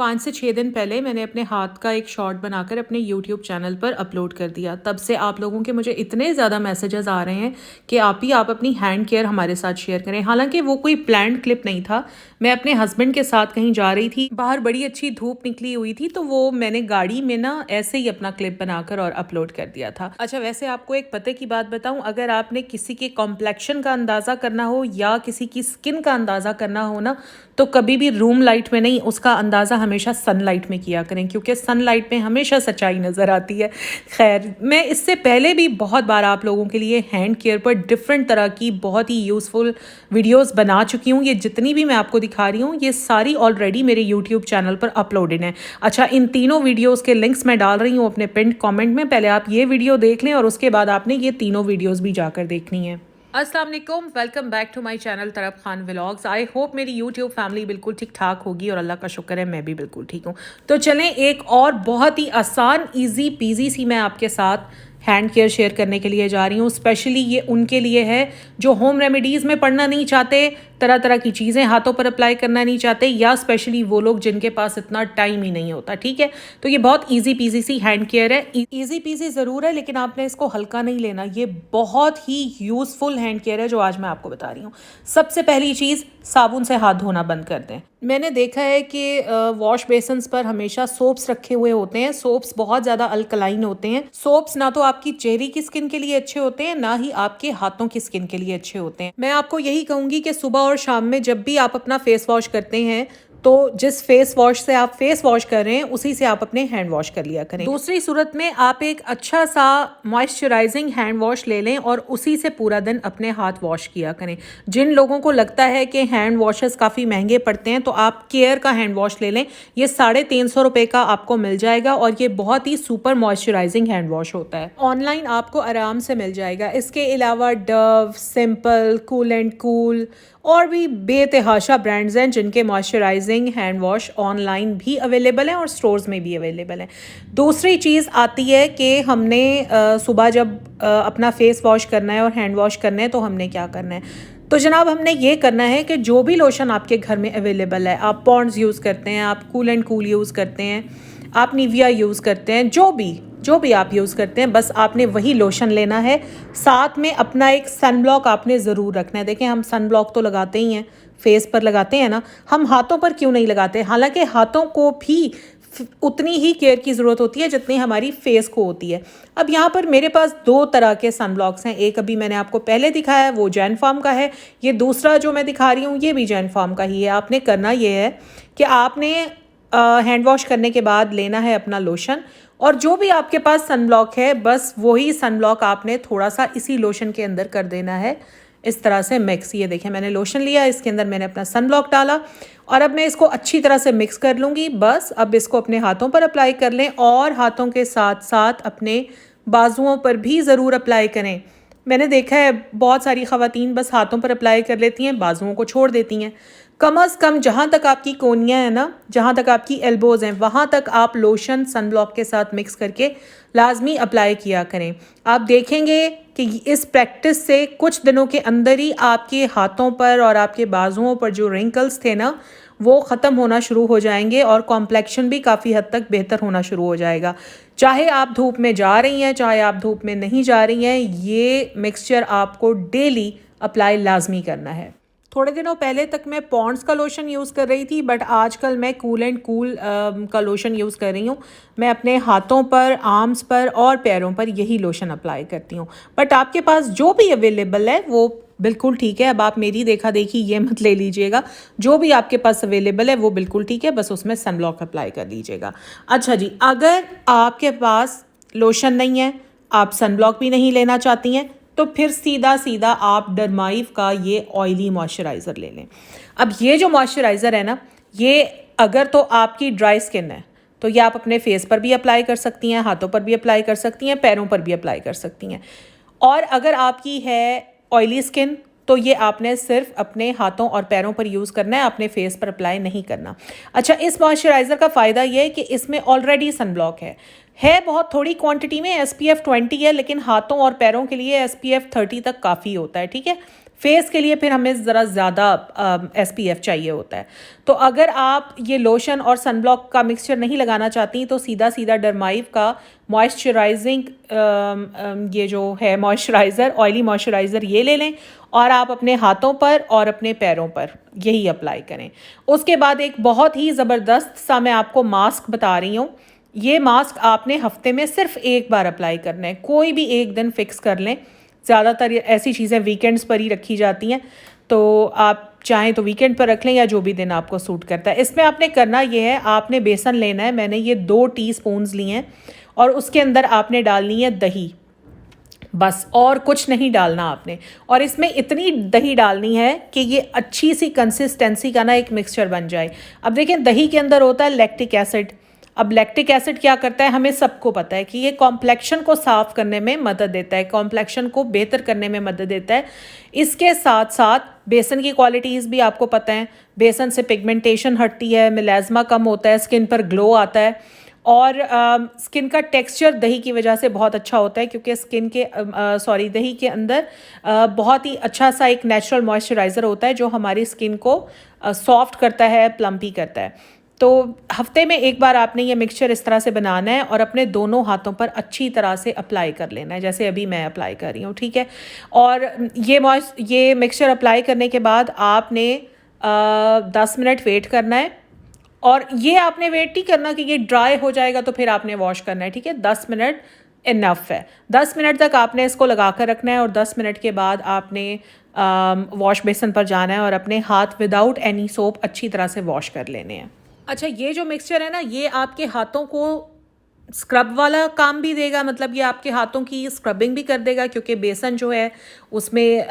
5 से 6 दिन पहले मैंने अपने हाथ का एक शॉर्ट बनाकर अपने यूट्यूब चैनल पर अपलोड कर दिया। तब से आप लोगों के मुझे इतने ज़्यादा मैसेजेस आ रहे हैं कि आप अपनी हैंड केयर हमारे साथ शेयर करें। हालांकि वो कोई प्लान्ड क्लिप नहीं था, मैं अपने हस्बैंड के साथ कहीं जा रही थी, बाहर बड़ी अच्छी धूप निकली हुई थी, तो वो मैंने गाड़ी में ना ऐसे ही अपना क्लिप बनाकर और अपलोड कर दिया था। अच्छा, वैसे आपको एक पते की बात बताऊं, अगर आपने किसी के कॉम्प्लेक्शन का अंदाज़ा करना हो या किसी की स्किन का अंदाज़ा करना हो ना, तो कभी भी रूम लाइट में नहीं, उसका अंदाज़ा हमेशा सनलाइट में किया करें, क्योंकि सनलाइट में हमेशा सच्चाई नज़र आती है। खैर, मैं इससे पहले भी बहुत बार आप लोगों के लिए हैंड केयर पर डिफरेंट तरह की बहुत ही यूज़फुल वीडियोस बना चुकी हूँ। ये जितनी भी मैं आपको दिखा रही हूँ, ये सारी ऑलरेडी मेरे यूट्यूब चैनल पर अपलोडेड हैं। अच्छा, इन तीनों वीडियोस के लिंक्स मैं डाल रही हूँ अपने पिन कमेंट में। पहले आप ये वीडियो देख लें और उसके बाद आपने ये तीनों वीडियोस भी जाकर देखनी है। अस्सलाम वालेकुम, welcome back to my channel तरफ खान व्लॉग्स। आई होप मेरी यूट्यूब फैमिली बिल्कुल ठीक ठाक होगी और अल्लाह का शुक्र है मैं भी बिल्कुल ठीक हूँ। तो चलें, एक और बहुत ही आसान ईजी पीजी सी मैं आपके साथ हैंड केयर शेयर करने के लिए जा रही हूँ। स्पेशली ये उनके लिए है जो होम रेमेडीज़ में पढ़ना नहीं चाहते, तरह तरह की चीज़ें हाथों पर अप्लाई करना नहीं चाहते, या स्पेशली वो लोग जिनके पास इतना टाइम ही नहीं होता। ठीक है, तो ये बहुत इजी पीजी सी हैंड केयर है। इजी पीजी ज़रूर है, लेकिन आपने इसको हल्का नहीं लेना। ये बहुत ही यूज़फुल हैंड केयर है जो आज मैं आपको बता रही हूँ। सबसे पहली चीज़, साबुन से हाथ धोना बंद कर दें। मैंने देखा है कि वॉश बेसन्स पर हमेशा सोप्स रखे हुए होते हैं। सोप्स बहुत ज़्यादा अल्कलाइन होते हैं। सोप्स ना तो आपकी चेहरे की स्किन के लिए अच्छे होते हैं, ना ही आपके हाथों की स्किन के लिए अच्छे होते हैं। मैं आपको यही कहूँगी कि सुबह और शाम में जब भी आप अपना फेस वॉश करते हैं, तो जिस फेस वॉश से आप फेस वॉश कर रहे हैं उसी से आप अपने हैंड वॉश कर लिया करें। दूसरी सूरत में आप एक अच्छा सा मॉइस्चराइजिंग हैंड वॉश ले लें और उसी से पूरा दिन अपने हाथ वॉश किया करें। जिन लोगों को लगता है कि हैंड वॉशेस काफ़ी महंगे पड़ते हैं, तो आप केयर का हैंड वॉश ले लें। ये 350 रुपये का आपको मिल जाएगा और ये बहुत ही सुपर मॉइस्चराइजिंग हैंड वॉश होता है। ऑनलाइन आपको आराम से मिल जाएगा। इसके अलावा Dove, simple, cool and cool और भी बेतहाशा ब्रांड्स हैं जिनके मॉइस्चराइजिंग हैंड वॉश ऑनलाइन भी अवेलेबल हैं और स्टोर्स में भी अवेलेबल हैं। दूसरी चीज़ आती है कि हमने सुबह जब अपना फेस वॉश करना है और हैंड वॉश करना है, तो हमने क्या करना है? तो जनाब, हमने ये करना है कि जो भी लोशन आपके घर में अवेलेबल है, आप पॉन्ड्स यूज़ करते हैं, आप कूल एंड कूल यूज़ करते हैं, आप निविया यूज़ करते हैं, जो भी आप यूज़ करते हैं, बस आपने वही लोशन लेना है। साथ में अपना एक सन ब्लॉक आपने ज़रूर रखना है। देखें, हम सन ब्लॉक तो लगाते ही हैं, फेस पर लगाते हैं ना, हम हाथों पर क्यों नहीं लगाते? हालांकि हाथों को भी उतनी ही केयर की ज़रूरत होती है जितनी हमारी फेस को होती है। अब यहाँ पर मेरे पास 2 तरह के सन ब्लॉक्स हैं। एक अभी मैंने आपको पहले दिखाया है, वो जैन फार्म का है। ये दूसरा जो मैं दिखा रही हूँ, ये भी जैन फार्म का ही है। आपने करना ये है कि आपने हैंड वॉश करने के बाद लेना है अपना लोशन, और जो भी आपके पास सन ब्लॉक है, बस वही सन ब्लॉक आपने थोड़ा सा इसी लोशन के अंदर कर देना है, इस तरह से मिक्स। ये देखें, मैंने लोशन लिया, इसके अंदर मैंने अपना सन ब्लॉक डाला और अब मैं इसको अच्छी तरह से मिक्स कर लूँगी। बस अब इसको अपने हाथों पर अप्लाई कर लें और हाथों के साथ साथ अपने बाजुओं पर भी ज़रूर अप्लाई करें। मैंने देखा है बहुत सारी ख़वातीन बस हाथों पर अप्लाई कर लेती हैं, बाजुओं को छोड़ देती हैं। कम अज़ कम जहाँ तक आपकी कोनियाँ हैं ना, जहाँ तक आपकी एल्बोज़ हैं, वहाँ तक आप लोशन सन ब्लॉक के साथ मिक्स करके लाजमी अप्लाई किया करें। आप देखेंगे कि इस प्रैक्टिस से कुछ दिनों के अंदर ही आपके हाथों पर और आपके बाजुओं पर जो रिंकल्स थे ना, वो ख़त्म होना शुरू हो जाएंगे और कॉम्प्लेक्शन भी काफ़ी हद तक बेहतर होना शुरू हो जाएगा। चाहे आप धूप में जा रही हैं, चाहे आप धूप में नहीं जा रही हैं, ये मिक्सचर आपको डेली अप्लाई लाजमी करना है। थोड़े दिनों पहले तक मैं पॉन्ड्स का लोशन यूज़ कर रही थी, बट आजकल मैं कूल एंड कूल का लोशन यूज़ कर रही हूँ। मैं अपने हाथों पर, आर्म्स पर और पैरों पर यही लोशन अप्लाई करती हूँ। बट आपके पास जो भी अवेलेबल है वो बिल्कुल ठीक है। अब आप मेरी देखा देखी ये मत ले लीजिएगा, जो भी आपके पास अवेलेबल है वो बिल्कुल ठीक है, बस उसमें सन ब्लॉक अप्लाई कर लीजिएगा। अच्छा जी, अगर आपके पास लोशन नहीं है, आप सन ब्लॉक भी नहीं लेना चाहती हैं, तो फिर सीधा आप डरमाइव का ये ऑयली मॉइस्चराइज़र ले लें। अब ये जो मॉइस्चराइज़र है ना, ये अगर तो आपकी ड्राई स्किन है तो ये आप अपने फेस पर भी अप्लाई कर सकती हैं, हाथों पर भी अप्लाई कर सकती हैं, पैरों पर भी अप्लाई कर सकती हैं। और अगर आपकी है ऑयली स्किन, तो ये आपने सिर्फ अपने हाथों और पैरों पर यूज़ करना है, अपने फेस पर अप्लाई नहीं करना। अच्छा, इस मॉइस्चराइज़र का फ़ायदा ये है कि इसमें ऑलरेडी सन ब्लॉक है बहुत थोड़ी क्वांटिटी में, SPF 20 है, लेकिन हाथों और पैरों के लिए SPF 30 तक काफ़ी होता है। ठीक है, फेस के लिए फिर हमें ज़रा ज़्यादा SPF चाहिए होता है। तो अगर आप ये लोशन और सनब्लॉक का मिक्सचर नहीं लगाना चाहती तो सीधा सीधा डरमाइव का मॉइस्चराइजिंग ये जो है मॉइस्चराइज़र, ऑयली मॉइस्चराइज़र, ये ले लें और आप अपने हाथों पर और अपने पैरों पर यही अप्लाई करें। उसके बाद एक बहुत ही ज़बरदस्त सा मैं आपको मास्क बता रही हूँ। ये मास्क आपने हफ्ते में सिर्फ एक बार अप्लाई करना है, कोई भी एक दिन फिक्स कर लें। ज़्यादातर ऐसी चीज़ें वीकेंड्स पर ही रखी जाती हैं, तो आप चाहें तो वीकेंड पर रख लें या जो भी दिन आपको सूट करता है। इसमें आपने करना ये है, आपने बेसन लेना है, मैंने ये 2 टीस्पून्स लिए हैं और उसके अंदर आपने डालनी है दही, बस और कुछ नहीं डालना आपने। और इसमें इतनी दही डालनी है कि ये अच्छी सी कंसिस्टेंसी का ना एक मिक्सचर बन जाए। अब देखें दही के अंदर होता है लैक्टिक एसिड। अब लैक्टिक एसिड क्या करता है, हमें सबको पता है कि ये कॉम्प्लेक्शन को साफ़ करने में मदद देता है, कॉम्प्लेक्शन को बेहतर करने में मदद देता है। इसके साथ साथ बेसन की क्वालिटीज़ भी आपको पता है, बेसन से पिगमेंटेशन हटती है, मिलाज़मा कम होता है, स्किन पर ग्लो आता है और स्किन का टेक्सचर दही की वजह से बहुत अच्छा होता है, क्योंकि स्किन के दही के अंदर बहुत ही अच्छा सा एक नेचुरल मॉइस्चराइज़र होता है जो हमारी स्किन को सॉफ्ट करता है, प्लम्पी करता है। तो हफ्ते में एक बार आपने ये मिक्सचर इस तरह से बनाना है और अपने दोनों हाथों पर अच्छी तरह से अप्लाई कर लेना है, जैसे अभी मैं अप्लाई कर रही हूँ, ठीक है। और ये मिक्सचर अप्लाई करने के बाद आपने 10 मिनट वेट करना है। और ये आपने वेट नहीं करना कि ये ड्राई हो जाएगा तो फिर आपने वॉश करना है, ठीक है। 10 मिनट इनफ है। 10 मिनट तक आपने इसको लगा कर रखना है और 10 मिनट के बाद आपने वॉश बेसन पर जाना है और अपने हाथ विदाउट एनी सोप अच्छी तरह से वॉश कर लेने हैं। अच्छा, ये जो मिक्सचर है ना, ये आपके हाथों को स्क्रब वाला काम भी देगा, मतलब ये आपके हाथों की स्क्रबिंग भी कर देगा, क्योंकि बेसन जो है उसमें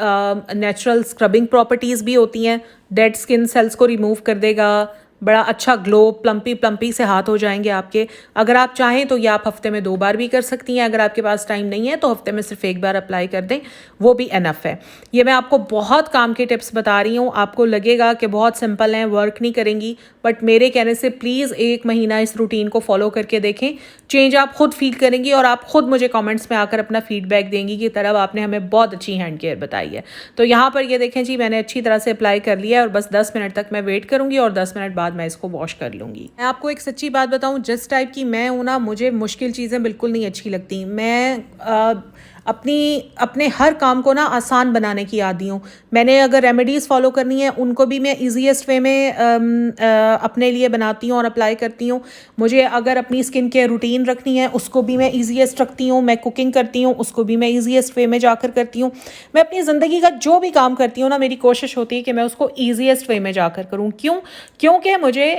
नेचुरल स्क्रबिंग प्रॉपर्टीज़ भी होती हैं। डेड स्किन सेल्स को रिमूव कर देगा, बड़ा अच्छा ग्लो, प्लम्पी से हाथ हो जाएंगे आपके। अगर आप चाहें तो ये आप हफ्ते में 2 बार भी कर सकती हैं। अगर आपके पास टाइम नहीं है तो हफ्ते में सिर्फ 1 बार अप्लाई कर दें, वो भी इनफ है। ये मैं आपको बहुत काम की टिप्स बता रही हूँ। आपको लगेगा कि बहुत सिंपल हैं, वर्क नहीं करेंगी, बट मेरे कहने से प्लीज़ 1 महीना इस रूटीन को फॉलो करके देखें। चेंज आप खुद फील करेंगी और आप खुद मुझे कमेंट्स में आकर अपना फीडबैक देंगी कि तरह आपने हमें बहुत अच्छी हैंड केयर बताई है। तो यहाँ पर ये देखें जी, मैंने अच्छी तरह से अप्लाई कर लिया है और बस 10 मिनट तक मैं वेट करूँगी और 10 मिनट बाद मैं इसको वॉश कर लूँगी। मैं आपको एक सच्ची बात बताऊँ, जिस टाइप की मैं हूँ ना, मुझे मुश्किल चीज़ें बिल्कुल नहीं अच्छी लगती। मैं अपने हर काम को ना आसान बनाने की आदी हूँ। मैंने अगर रेमेडीज़ फॉलो करनी है उनको भी मैं ईजीएस्ट वे में अपने लिए बनाती हूँ और अप्लाई करती हूँ। मुझे अगर अपनी स्किन केयर रूटीन रखनी है उसको भी मैं ईजीएस्ट रखती हूँ। मैं कुकिंग करती हूँ उसको भी मैं ईजीएस्ट वे में जाकर करती हूँ। मैं अपनी ज़िंदगी का जो भी काम करती हूँ ना, मेरी कोशिश होती है कि मैं उसको ईजीएस्ट वे में जाकर करूँ। क्योंकि मुझे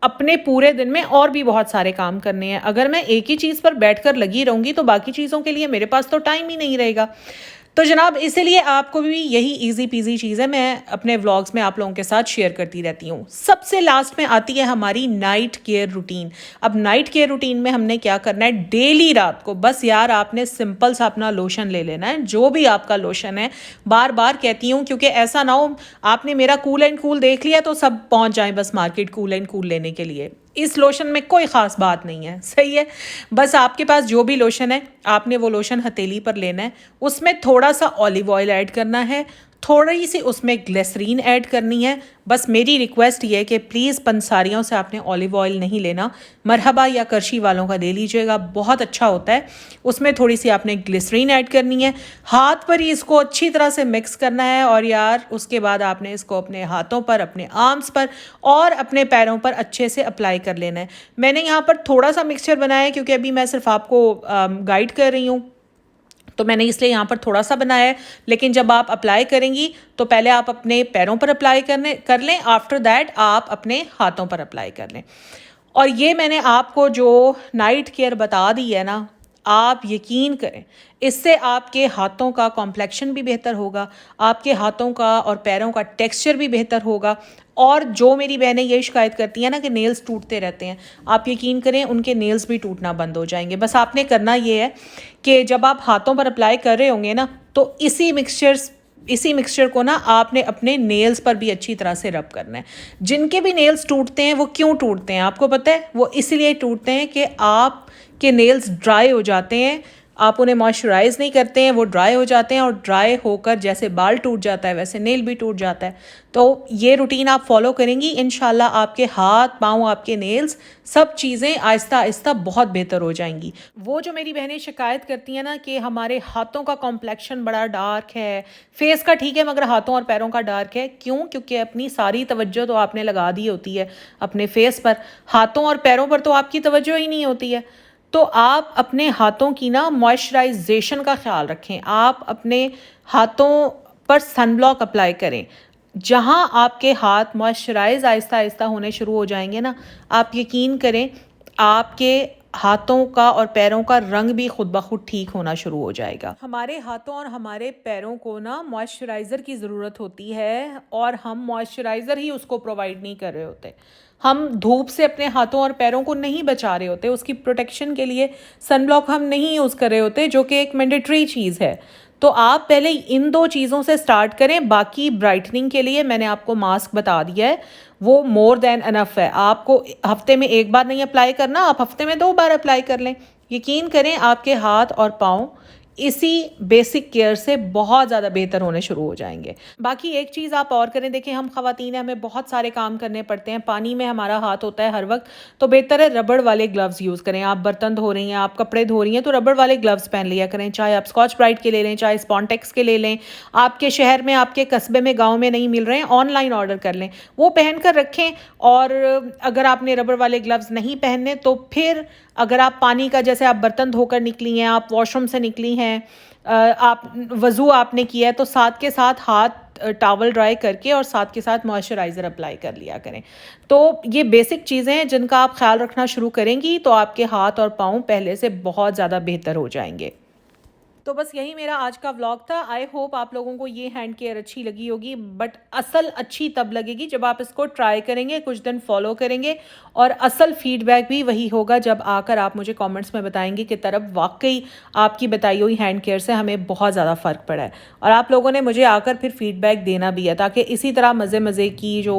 अपने पूरे दिन में और भी बहुत सारे काम करने हैं। अगर मैं एक ही चीज़ पर बैठकर लगी रहूँगी तो बाकी चीज़ों के लिए मेरे पास तो टाइम ही नहीं रहेगा। तो जनाब, इसीलिए आपको भी यही इजी पीजी चीज़ है, मैं अपने व्लॉग्स में आप लोगों के साथ शेयर करती रहती हूँ। सबसे लास्ट में आती है हमारी नाइट केयर रूटीन। अब नाइट केयर रूटीन में हमने क्या करना है, डेली रात को बस यार आपने सिंपल सा अपना लोशन ले लेना है, जो भी आपका लोशन है। बार बार कहती हूँ क्योंकि ऐसा ना हो आपने मेरा कूल एंड कूल देख लिया तो सब पहुँच जाए बस मार्केट कूल एंड कूल लेने के लिए। इस लोशन में कोई ख़ास बात नहीं है, सही है। बस आपके पास जो भी लोशन है आपने वो लोशन हथेली पर लेना है, उसमें थोड़ा सा ऑलिव ऑयल ऐड करना है, थोड़ी सी उसमें ग्लिसरीन ऐड करनी है। बस मेरी रिक्वेस्ट ये है कि प्लीज़ पंसारियों से आपने ऑलिव ऑयल नहीं लेना, मरहबा या करशी वालों का ले लीजिएगा, बहुत अच्छा होता है। उसमें थोड़ी सी आपने ग्लिसरीन ऐड करनी है, हाथ पर ही इसको अच्छी तरह से मिक्स करना है और यार उसके बाद आपने इसको अपने हाथों पर, अपने आर्म्स पर और अपने पैरों पर अच्छे से अप्लाई कर लेना है। मैंने यहाँ पर थोड़ा सा मिक्सचर बनाया है क्योंकि अभी मैं सिर्फ आपको गाइड कर रही हूँ, तो मैंने इसलिए यहाँ पर थोड़ा सा बनाया है। लेकिन जब आप अप्लाई करेंगी तो पहले आप अपने पैरों पर अप्लाई कर लें, आफ्टर दैट आप अपने हाथों पर अप्लाई कर लें। और ये मैंने आपको जो नाइट केयर बता दी है ना, आप यकीन करें इससे आपके हाथों का कॉम्प्लेक्शन भी बेहतर होगा, आपके हाथों का और पैरों का टेक्सचर भी बेहतर होगा। और जो मेरी बहनें ये शिकायत करती हैं ना कि नेल्स टूटते रहते हैं, आप यकीन करें उनके नेल्स भी टूटना बंद हो जाएंगे। बस आपने करना ये है कि जब आप हाथों पर अप्लाई कर रहे होंगे ना, तो इसी मिक्सचर को ना आपने अपने नेल्स पर भी अच्छी तरह से रब करना है। जिनके भी नेल्स टूटते हैं वो क्यों टूटते हैं आपको पता है? वो इसलिए टूटते हैं कि आपके नेल्स ड्राई हो जाते हैं आप उन्हें मॉइस्चराइज़ नहीं करते हैं, वो ड्राई हो जाते हैं और ड्राई होकर जैसे बाल टूट जाता है वैसे नेल भी टूट जाता है। तो ये रूटीन आप फॉलो करेंगी, इंशाल्लाह आपके हाथ पाँव, आपके नेल्स, सब चीज़ें आहिस्ता आहिस्ता बहुत बेहतर हो जाएंगी। वो जो मेरी बहनें शिकायत करती हैं ना कि हमारे हाथों का कॉम्प्लेक्शन बड़ा डार्क है, फेस का ठीक है मगर हाथों और पैरों का डार्क है, क्यों? क्योंकि अपनी सारी तवज्जो तो आपने लगा दी होती है अपने फेस पर, हाथों और पैरों पर तो आपकी तवज्जो ही नहीं होती है। तो आप अपने हाथों की ना मॉइस्चराइजेशन का ख्याल रखें, आप अपने हाथों पर सनब्लॉक अप्लाई करें। जहाँ आपके हाथ मॉइस्चराइज आहिस्ता आहिस्ता होने शुरू हो जाएंगे ना, आप यकीन करें आपके हाथों का और पैरों का रंग भी खुद ब खुद ठीक होना शुरू हो जाएगा। हमारे हाथों और हमारे पैरों को ना मॉइस्चराइज़र की ज़रूरत होती है और हम मॉइस्चराइज़र ही उसको प्रोवाइड नहीं कर रहे होते। हम धूप से अपने हाथों और पैरों को नहीं बचा रहे होते, उसकी प्रोटेक्शन के लिए सनब्लॉक हम नहीं यूज़ कर रहे होते, जो कि एक मैंडेटरी चीज़ है। तो आप पहले इन 2 चीज़ों से स्टार्ट करें। बाकी ब्राइटनिंग के लिए मैंने आपको मास्क बता दिया है, वो मोर देन इनफ है। आपको हफ्ते में 1 बार नहीं अप्लाई करना, आप हफ्ते में 2 बार अप्लाई कर लें। यकीन करें आपके हाथ और पाँव इसी बेसिक केयर से बहुत ज़्यादा बेहतर होने शुरू हो जाएंगे। बाकी एक चीज़ आप और करें, देखिए हम ख़वातीन हैं, हमें बहुत सारे काम करने पड़ते हैं, पानी में हमारा हाथ होता है हर वक्त, तो बेहतर है रबड़ वाले ग्लव्स यूज़ करें। आप बर्तन धो रही हैं, आप कपड़े धो रही हैं, तो रबड़ वाले ग्लव्स पहन लिया करें, चाहे आप स्कॉच ब्राइट के ले लें, चाहे स्पॉन्टेक्स के ले लें। आपके शहर में, आपके कस्बे में, गाँव में नहीं मिल रहे हैं, ऑनलाइन ऑर्डर कर लें, वो पहन कर रखें। और अगर आपने रबड़ वाले ग्लव्स नहीं पहनने तो फिर अगर आप पानी का, जैसे आप बर्तन धोकर निकली हैं, आप वॉशरूम से निकली हैं, आप वज़ू आपने किया है, तो साथ के साथ हाथ टॉवल ड्राई करके और साथ के साथ मॉइस्चराइज़र अप्लाई कर लिया करें। तो ये बेसिक चीज़ें हैं जिनका आप ख्याल रखना शुरू करेंगी तो आपके हाथ और पाँव पहले से बहुत ज़्यादा बेहतर हो जाएंगे। तो बस यही मेरा आज का व्लॉग था। आई होप आप लोगों को ये हैंड केयर अच्छी लगी होगी, बट असल अच्छी तब लगेगी जब आप इसको ट्राई करेंगे, कुछ दिन फॉलो करेंगे, और असल फीडबैक भी वही होगा जब आकर आप मुझे कमेंट्स में बताएंगे कि तरफ वाकई आपकी बताई हुई हैंड केयर से हमें बहुत ज़्यादा फ़र्क पड़ा है। और आप लोगों ने मुझे आकर फिर फीडबैक देना भी है, ताकि इसी तरह मज़े मज़े की जो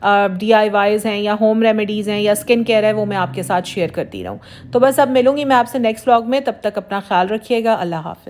DIYs हैं या होम रेमेडीज़ हैं या स्किन केयर है वो मैं आपके साथ शेयर करती रहूँ। तो बस अब मिलूँगी मैं आपसे नेक्स्ट व्लॉग में, तब तक अपना ख्याल रखिएगा। अल्लाह हाफ़िज़।